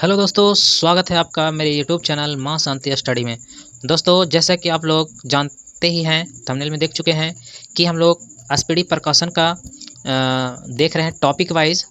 Hello दोस्तों, स्वागत है आपका मेरे यूट्यूब चैनल माँ शांति स्टडी में। दोस्तों, जैसा कि आप लोग जानते ही हैं, थंबनेल में देख चुके हैं कि हम लोग स्पीडी प्रकाशन का देख रहे हैं टॉपिक वाइज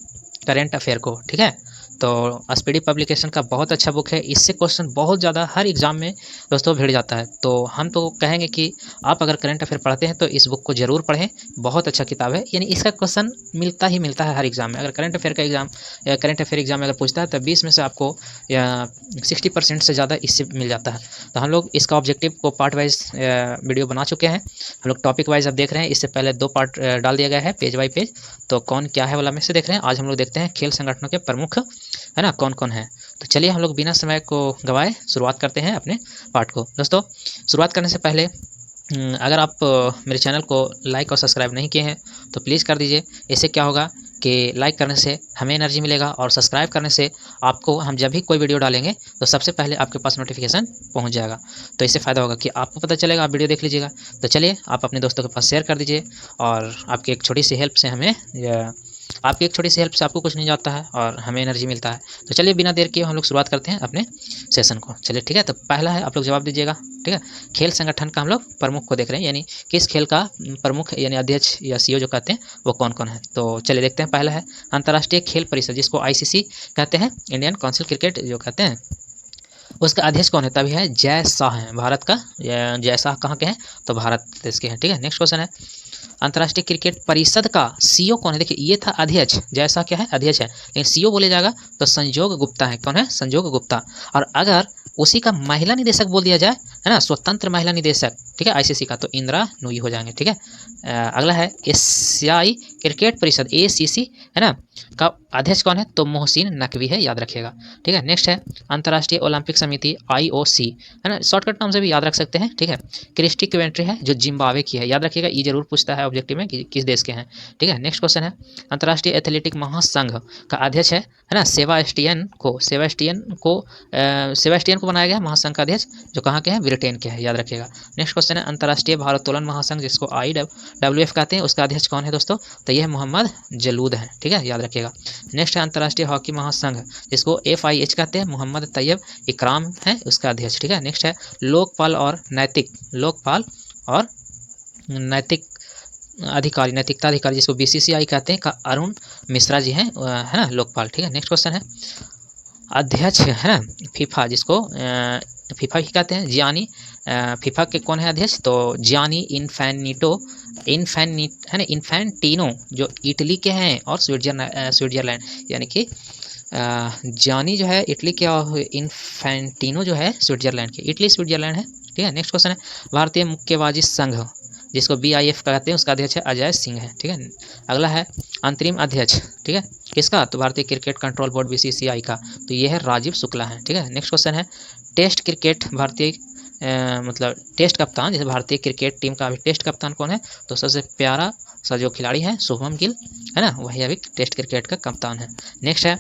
करेंट अफेयर को। ठीक है, तो स्पीडी पब्लिकेशन का बहुत अच्छा बुक है। इससे क्वेश्चन बहुत ज़्यादा हर एग्ज़ाम में दोस्तों भिड़ जाता है। तो हम तो कहेंगे कि आप अगर करंट अफेयर पढ़ते हैं तो इस बुक को ज़रूर पढ़ें। बहुत अच्छा किताब है, यानी इसका क्वेश्चन मिलता है हर एग्ज़ाम में। अगर करंट अफेयर का एग्ज़ाम या करंट अफेयर एग्ज़ाम में अगर पूछता है तो 20 में से आपको या 60% से ज़्यादा इससे मिल जाता है। तो हम लोग इसका ऑब्जेक्टिव को पार्ट वाइज वीडियो बना चुके हैं। हम लोग टॉपिक वाइज अब देख रहे हैं। इससे पहले 2 पार्ट डाल दिया गया है पेज बाई पेज। तो कौन क्या है वाला में से देख रहे हैं। आज हम लोग देखते हैं खेल संगठनों के प्रमुख, है ना, कौन कौन है। तो चलिए हम लोग बिना समय को गवाए शुरुआत करते हैं अपने पार्ट को। दोस्तों, शुरुआत करने से पहले अगर आप मेरे चैनल को लाइक और सब्सक्राइब नहीं किए हैं तो प्लीज़ कर दीजिए। इससे क्या होगा कि लाइक करने से हमें एनर्जी मिलेगा और सब्सक्राइब करने से आपको हम जब भी कोई वीडियो डालेंगे तो सबसे पहले आपके पास नोटिफिकेशन पहुंच जाएगा। तो इससे फ़ायदा होगा कि आपको पता चलेगा, आप वीडियो देख लीजिएगा। तो चलिए आप अपने दोस्तों के पास शेयर कर दीजिए। और आपकी एक छोटी सी हेल्प से आपको कुछ नहीं जाता है और हमें एनर्जी मिलता है। तो चलिए बिना देर किए हम लोग शुरुआत करते हैं अपने सेशन को। चलिए ठीक है, तो पहला है, आप लोग जवाब दीजिएगा। ठीक है, खेल संगठन का हम लोग प्रमुख को देख रहे हैं, यानी किस खेल का प्रमुख यानी अध्यक्ष या सीईओ जो कहते हैं वो कौन कौन है। तो चलिए देखते हैं। पहला है अंतर्राष्ट्रीय खेल परिषद, जिसको आईसीसी कहते हैं, इंडियन काउंसिल क्रिकेट जो कहते हैं। उसका अध्यक्ष कौन है? तभी है जय शाह है, भारत का। जय शाह कहाँ के हैं? तो भारत देश के हैं। ठीक है, नेक्स्ट क्वेश्चन है अंतर्राष्ट्रीय क्रिकेट परिषद का सीईओ कौन है? देखिए, ये था अध्यक्ष, जैसा क्या है अध्यक्ष है, लेकिन सीईओ बोले जाएगा तो संजोग गुप्ता है। कौन है? संजोग गुप्ता। और अगर उसी का महिला निदेशक बोल दिया जाए, है ना, स्वतंत्र महिला निदेशक, ठीक है, आईसीसी का, तो इंदिरा नूई हो जाएंगे। ठीक है, अगला है एशियाई क्रिकेट परिषद, एसीसी, है ना, का अध्यक्ष कौन है? तो मोहसिन नकवी है, याद रखिएगा। ठीक है, नेक्स्ट है अंतर्राष्ट्रीय ओलंपिक समिति, आईओसी, है ना, शॉर्टकट नाम से भी याद रख सकते हैं। ठीक है, क्रिस्टी क्वेंट्री है जो जिम्बाब्वे की है, याद रखिएगा, ये जरूर पूछता है ऑब्जेक्टिव में कि किस देश के हैं। ठीक है, नेक्स्ट क्वेश्चन है अंतर्राष्ट्रीय एथलेटिक महासंघ का अध्यक्ष है ना, सेबास्टियन को बनाया गया महासंघ का अध्यक्ष, जो कहाँ के हैं? ब्रिटेन के हैं, याद रखिएगा। नेक्स्ट क्वेश्चन है अंतर्राष्ट्रीय भारोत्तोलन महासंघ, जिसको IWF कहते हैं, उसका अध्यक्ष कौन है दोस्तों? तो यह मोहम्मद जलूद है। ठीक है, याद रखिएगा। नेक्स्ट है अंतर्राष्ट्रीय हॉकी महासंघ, जिसको FIH कहते हैं, मोहम्मद तैयब इकराम है उसका अध्यक्ष। ठीक है, नेक्स्ट है लोकपाल और नैतिकता अधिकारी, जिसको BCCI कहते हैं, का अरुण मिश्रा जी हैं, है ना, लोकपाल। ठीक है, नेक्स्ट क्वेश्चन है अध्यक्ष, है ना, फीफा, जिसको फीफा ही कहते हैं, जियानी, फीफा के कौन है अध्यक्ष? तो जियानी है ना, इन्फेंटिनो, जो इटली के हैं, और स्विट्जरलैंड, यानी कि जियानी जो है इटली के और इन्फेंटिनो जो है स्विट्जरलैंड के। इटली स्विट्जरलैंड है। ठीक है, नेक्स्ट क्वेश्चन है भारतीय मुक्केबाजी संघ, जिसको BIF कहते हैं, उसका अध्यक्ष है अजय सिंह है। ठीक है, अगला है अंतरिम अध्यक्ष, ठीक है, किसका? तो भारतीय क्रिकेट कंट्रोल बोर्ड BCCI का, तो ये है राजीव शुक्ला है। ठीक है, नेक्स्ट क्वेश्चन है टेस्ट क्रिकेट भारतीय मतलब टेस्ट कप्तान, जैसे भारतीय क्रिकेट टीम का अभी टेस्ट कप्तान कौन है? तो सबसे प्यारा सा जो खिलाड़ी है शुभमन गिल, है ना, वही अभी टेस्ट क्रिकेट का कप्तान है। नेक्स्ट है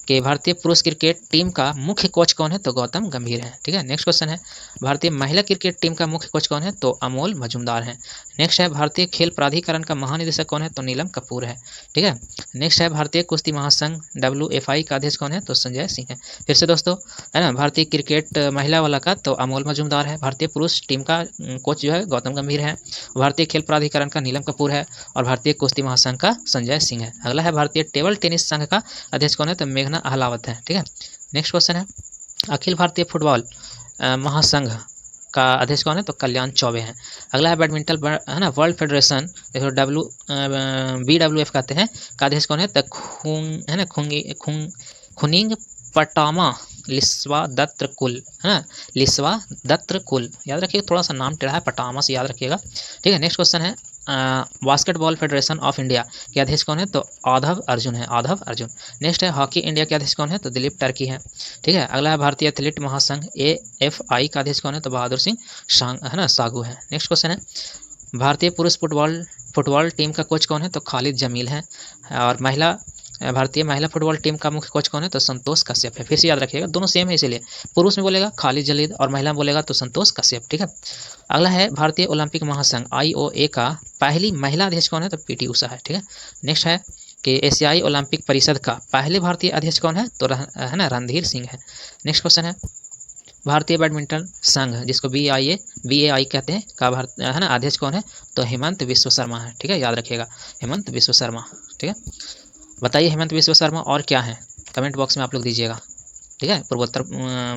कि भारतीय पुरुष क्रिकेट टीम का मुख्य कोच कौन है? तो गौतम गंभीर है। ठीक है, नेक्स्ट क्वेश्चन है भारतीय महिला क्रिकेट टीम का मुख्य कोच कौन है? तो अमोल मजूमदार है। नेक्स्ट है भारतीय खेल प्राधिकरण का महानिदेशक कौन है? तो नीलम कपूर है। ठीक है, नेक्स्ट है भारतीय कुश्ती महासंघ WFI का अध्यक्ष कौन है? तो संजय सिंह है। फिर से दोस्तों, है ना, भारतीय क्रिकेट महिला वाला का तो अमोल मजूमदार है, भारतीय पुरुष टीम का कोच जो है गौतम गंभीर है, भारतीय खेल प्राधिकरण का नीलम कपूर है, और भारतीय कुश्ती महासंघ का संजय सिंह है। अगला है भारतीय टेबल टेनिस संघ का अध्यक्ष कौन है? तो मेघना अहलावत है। ठीक है, नेक्स्ट क्वेश्चन है अखिल भारतीय फुटबॉल महासंघ का अध्यक्ष कौन है? तो कल्याण चौबे हैं। अगला है बैडमिंटन, है ना, वर्ल्ड फेडरेशन, देखो BWF कहते हैं, का अध्यक्ष कौन है? तो खुनिंग पटामा लिस्वा दत्त कुल, है ना, लिस्वा दत्त कुल, याद रखिएगा, थोड़ा सा नाम टेढ़ा है, पटामा से याद रखिएगा। ठीक है, नेक्स्ट क्वेश्चन है बास्केटबॉल फेडरेशन ऑफ इंडिया के अध्यक्ष कौन है? तो आधव अर्जुन है, आधव अर्जुन। नेक्स्ट है हॉकी इंडिया के अध्यक्ष कौन है? तो दिलीप टर्की है। ठीक है, अगला है भारतीय एथलीट महासंघ AFI का अध्यक्ष कौन है? तो बहादुर सिंह है ना, सागू है। नेक्स्ट क्वेश्चन है भारतीय पुरुष फुटबॉल टीम का कोच कौन है? तो खालिद जमील है। और भारतीय महिला फुटबॉल टीम का मुख्य कोच कौन है? तो संतोष कश्यप है। फिर से याद रखिएगा, दोनों सेम है, इसीलिए पुरुष में बोलेगा खालिद जलील और महिला में बोलेगा तो संतोष कश्यप। ठीक है, अगला है भारतीय ओलंपिक महासंघ IOA का पहली महिला अध्यक्ष कौन है? तो PT उषा है। ठीक है, नेक्स्ट है कि एशियाई ओलंपिक परिषद का पहले भारतीय अध्यक्ष कौन है? तो है ना, रणधीर सिंह है। नेक्स्ट क्वेश्चन है भारतीय बैडमिंटन संघ जिसको BAI कहते हैं का भारत है ना अध्यक्ष कौन है? तो हेमंत विश्व शर्मा है। ठीक है, याद रखिएगा हेमंत विश्व शर्मा। ठीक है, बताइए हेमंत विश्व शर्मा और क्या है, कमेंट बॉक्स में आप लोग दीजिएगा। ठीक है, पूर्वोत्तर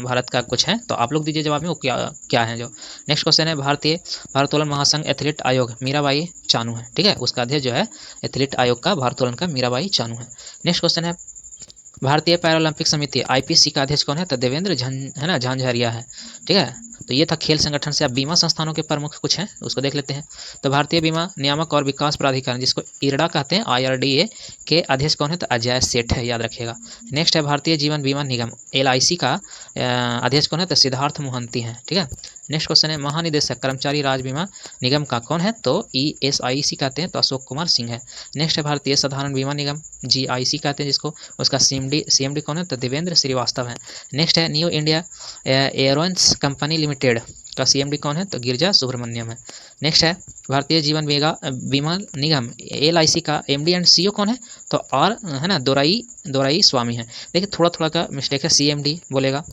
भारत का कुछ है तो आप लोग दीजिए जवाब में वो क्या क्या है जो। नेक्स्ट क्वेश्चन है भारतीय भारोत्तोलन महासंघ एथलीट आयोग मीराबाई चानू है। ठीक है, उसका अध्यक्ष जो है एथलीट आयोग का भारोत्तोलन का मीराबाई चानू है। नेक्स्ट क्वेश्चन है भारतीय पैरालंपिक समिति IPC का अध्यक्ष कौन है? तो देवेंद्र है ना झांझरिया है। ठीक है, तो ये था खेल संगठन से। अब बीमा संस्थानों के प्रमुख कुछ हैं उसको देख लेते हैं। तो भारतीय बीमा नियामक और विकास प्राधिकरण जिसको IRDA कहते हैं IRDA के अध्यक्ष कौन है? तो अजय सेठ है, याद रखिएगा। नेक्स्ट है भारतीय जीवन बीमा निगम LIC का अध्यक्ष कौन है? तो सिद्धार्थ मोहंती है। ठीक है, नेक्स्ट क्वेश्चन है महानिदेशक कर्मचारी राज्य बीमा निगम का कौन है? तो ESIC कहते हैं तो अशोक कुमार सिंह है। नेक्स्ट है भारतीय साधारण बीमा निगम GIC कहते हैं जिसको, उसका CMD कौन है? तो देवेंद्र श्रीवास्तव है। नेक्स्ट है new India airlines company limited का CMD कौन है? तो गिरजा सुब्रमण्यम है। नेक्स्ट है भारतीय जीवन बीमा निगम LIC का MD एंड CEO कौन है? तो और है ना दोराई स्वामी है। देखिए थोड़ा थोड़ा का मिस्टेक है, CMD बोलेगा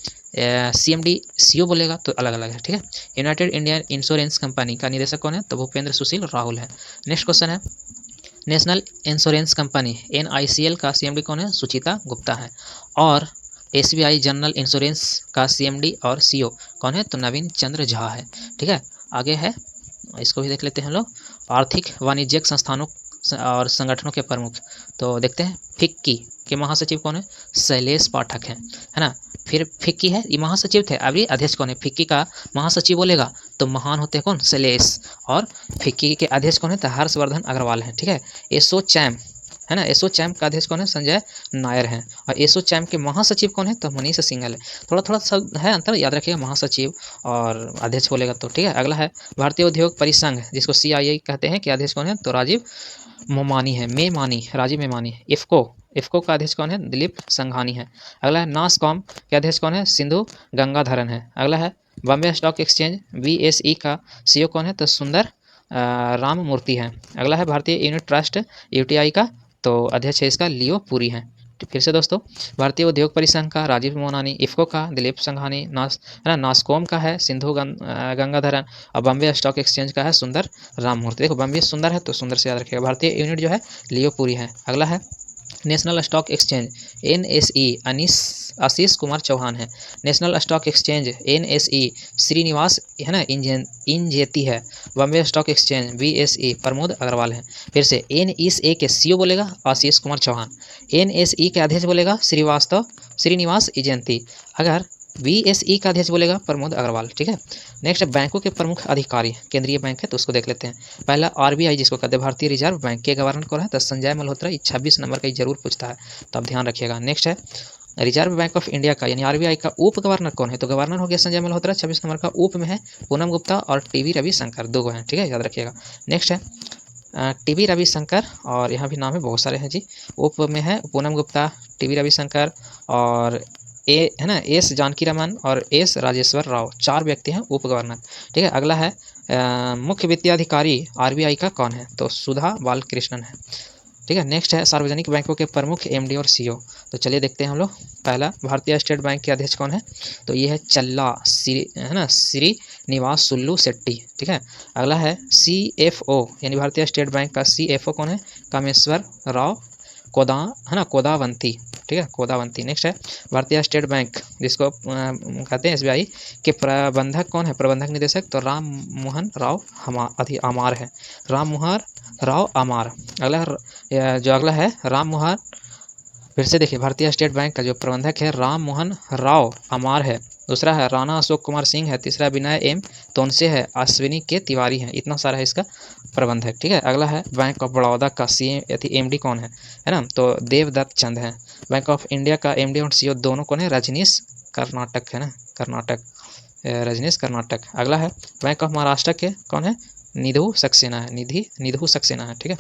CMD CEO बोलेगा तो अलग अलग है। ठीक है, यूनाइटेड इंडियन इंश्योरेंस कंपनी का निदेशक कौन है? तो भूपेंद्र सुशील राहुल है। नेक्स्ट क्वेश्चन है नेशनल इंश्योरेंस कंपनी NICL का CMD कौन है? सुचिता गुप्ता है। और SBI जनरल इंश्योरेंस का CMD और CEO कौन है? तो नवीन चंद्र झा है। ठीक है, आगे है इसको भी देख लेते हैं हम लोग, आर्थिक वाणिज्यिक संस्थानों और संगठनों के प्रमुख। तो देखते हैं फिक्की के महासचिव कौन है? शैलेश पाठक है ना। फिर फिक्की है, ये महासचिव थे, अभी अध्यक्ष कौन है? फिक्की का महासचिव बोलेगा तो महान होते हैं कौन? शैलेश। और फिक्की के अध्यक्ष कौन है? तो हर्षवर्धन अग्रवाल है। ठीक है, एसोचैम है ना, एसोचैम का अध्यक्ष कौन है? संजय नायर है। और एसोचैम के महासचिव कौन है? तो मनीष सिंघल है। थोड़ा थोड़ा सब है अंतर, याद रखिएगा महासचिव और अध्यक्ष बोलेगा तो। ठीक है, अगला है भारतीय उद्योग परिसंघ जिसको CII कहते हैं कि अध्यक्ष कौन है? तो राजीव राजीव मेमानी। इफ्को का अध्यक्ष कौन है? दिलीप संघानी है। अगला है नासकॉम के अध्यक्ष कौन है? सिंधु गंगाधरन है। अगला है बॉम्बे स्टॉक एक्सचेंज BSE का CEO कौन है? तो सुंदर राम मूर्ति है। अगला है भारतीय यूनिट ट्रस्ट UTI का, तो अध्यक्ष है इसका लियो पुरी है। फिर से दोस्तों, भारतीय उद्योग परिसंघ का राजीव मोनानी, इफ्को का दिलीप संघानी, नासकॉम का है सिंधु गंगाधरन और बॉम्बे स्टॉक एक्सचेंज का है सुंदर राममूर्ति। देखो बॉम्बे सुंदर है तो सुंदर से याद रखिएगा। भारतीय यूनिट जो है लियो पुरी है। अगला है national stock exchange NSE Ashish Kumar Chauhan है। National stock exchange NSE Srinivas है ना इंजेती है। Bombay stock exchange BSE Pramod Agarwal है। फिर से NSE के CEO बोलेगा आशीष कुमार चौहान, NSE के अध्यक्ष बोलेगा श्रीनिवास इंजेती, अगर BSE का अध्यक्ष बोलेगा प्रमोद अग्रवाल। ठीक है, नेक्स्ट बैंकों के प्रमुख अधिकारी, केंद्रीय बैंक है तो उसको देख लेते हैं। पहला RBI जिसको कहते हैं भारतीय रिजर्व बैंक के गवर्नर कौन है? तो संजय मल्होत्रा। 26 नंबर का जरूर पूछता है तो आप ध्यान रखिएगा। नेक्स्ट है रिजर्व बैंक ऑफ इंडिया का यानी RBI का उप गवर्नर कौन है? तो गवर्नर हो गया संजय मल्होत्रा। 26 नंबर का उप में है पूनम गुप्ता और TB रविशंकर, दो हैं। ठीक है, याद रखिएगा। नेक्स्ट है TB रविशंकर और यहाँ भी नाम है बहुत सारे हैं जी। उप में है पूनम गुप्ता, TB रविशंकर और है ना S जानकी रमन और S राजेश्वर राव, 4 व्यक्ति हैं उप गवर्नर। ठीक है, अगला है मुख्य वित्तीय अधिकारी RBI का कौन है? तो सुधा बालकृष्णन है। ठीक है, नेक्स्ट है सार्वजनिक बैंकों के प्रमुख MD और CEO। तो चलिए देखते हैं हम लोग। पहला भारतीय स्टेट बैंक के अध्यक्ष कौन है? तो ये है चल्ला है ना श्रीनिवास सुल्लू शेट्टी। ठीक है, अगला है CFO यानी भारतीय स्टेट बैंक का CFO कौन है? कामेश्वर राव कोदावंती। ठीक है, कोदावंती। नेक्स्ट है भारतीय स्टेट बैंक जिसको कहते हैं SBI के प्रबंधक कौन है? प्रबंधक निदेशक तो राम मोहन राव अमार है, राम मोहन राव अमार। अगला है राम मोहन, फिर से देखिए भारतीय स्टेट बैंक का जो प्रबंधक है राम मोहन राव अमार है। दूसरा है राणा अशोक कुमार सिंह है। तीसरा विनय M तोनसे है। अश्विनी के तिवारी है। इतना सारा है इसका प्रबंधक। ठीक है, अगला है बैंक ऑफ बड़ौदा का MD कौन है ना? तो देवदत्त चंद है। बैंक ऑफ इंडिया का MD और CEO दोनों कौन है? रजनीश कर्नाटक है ना, रजनीश कर्नाटक। अगला है बैंक ऑफ महाराष्ट्र के कौन है? निधु सक्सेना है। ठीक है,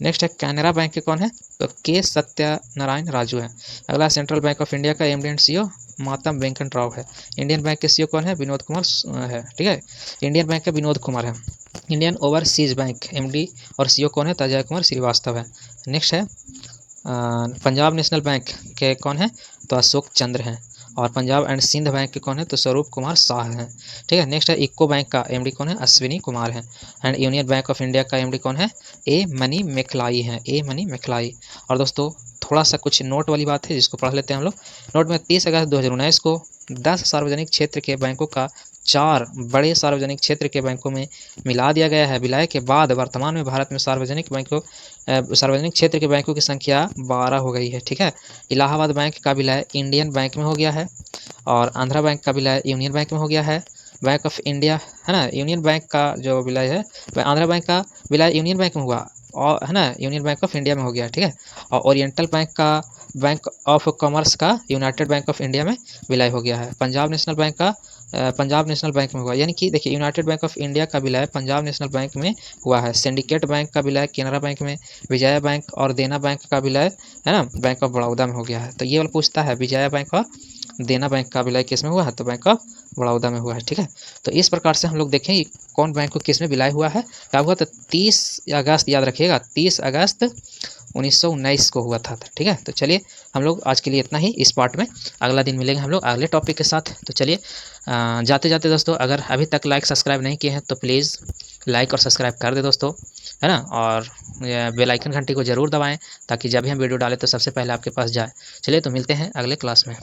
नेक्स्ट है कैनरा बैंक के कौन है? तो K सत्यनारायण राजू है। अगला सेंट्रल बैंक ऑफ इंडिया का MD एंड CEO मातम वेंकट राव है। इंडियन बैंक के CEO कौन है? विनोद कुमार है। ठीक है, इंडियन बैंक का विनोद कुमार है। इंडियन ओवरसीज बैंक MD और CEO कौन है? तो अजय कुमार श्रीवास्तव है। नेक्स्ट है पंजाब नेशनल बैंक के कौन है, तो अशोक चंद्र हैं। और पंजाब एंड सिंध बैंक के कौन है, तो स्वरूप कुमार शाह हैं। ठीक है, नेक्स्ट है इको बैंक का एमडी कौन है, अश्विनी कुमार है। And union bank of India का एमडी कौन है, ए मनी मैखलाई है, ए मनी मैखलाई। और दोस्तों थोड़ा सा कुछ नोट वाली बात है जिसको पढ़ लेते हैं हम लोग। नोट में 30 अगस्त 2019 को 10 सार्वजनिक क्षेत्र के बैंकों का 4 बड़े सार्वजनिक क्षेत्र के बैंकों में मिला दिया गया है। विलय के बाद वर्तमान में भारत में सार्वजनिक क्षेत्र के बैंकों की संख्या 12 हो गई है। ठीक है, इलाहाबाद बैंक का विलय इंडियन बैंक में हो गया है, और आंध्रा बैंक का विलय यूनियन बैंक में हो गया है। बैंक ऑफ इंडिया है ना, यूनियन बैंक का जो विलय है, आंध्रा बैंक का विलय यूनियन बैंक में हुआ, और है ना यूनियन बैंक ऑफ इंडिया में हो गया। ठीक है, और ओरिएंटल बैंक का बैंक ऑफ कॉमर्स का यूनाइटेड बैंक ऑफ इंडिया में विलय हो गया है। पंजाब नेशनल बैंक का पंजाब नेशनल बैंक में हुआ, यानी कि देखिए यूनाइटेड बैंक ऑफ इंडिया का विलय पंजाब नेशनल बैंक में हुआ है। सिंडिकेट बैंक का विलय केनरा बैंक में, विजया बैंक और देना बैंक का विलय है ना बैंक ऑफ बड़ौदा में हो गया है। तो ये वाला पूछता है विजया बैंक और देना बैंक का विलय किस में हुआ है, तो बैंक ऑफ बड़ौदा में हुआ है। ठीक है, तो इस प्रकार से हम लोग देखें कि कौन बैंक को किस में विलय हुआ है, क्या हुआ, तो 30 अगस्त, याद रखिएगा 30 अगस्त 1919 को हुआ था। ठीक है, तो चलिए हम लोग आज के लिए इतना ही इस पार्ट में, अगला दिन मिलेंगे हम लोग अगले टॉपिक के साथ। तो चलिए जाते जाते दोस्तों, अगर अभी तक लाइक सब्सक्राइब नहीं किए हैं तो प्लीज़ लाइक और सब्सक्राइब कर दे दोस्तों, है ना, और बेल आइकन घंटी को ज़रूर दबाएं ताकि जब भी हम वीडियो डालें तो सबसे पहले आपके पास जाए। चलिए तो मिलते हैं अगले क्लास में।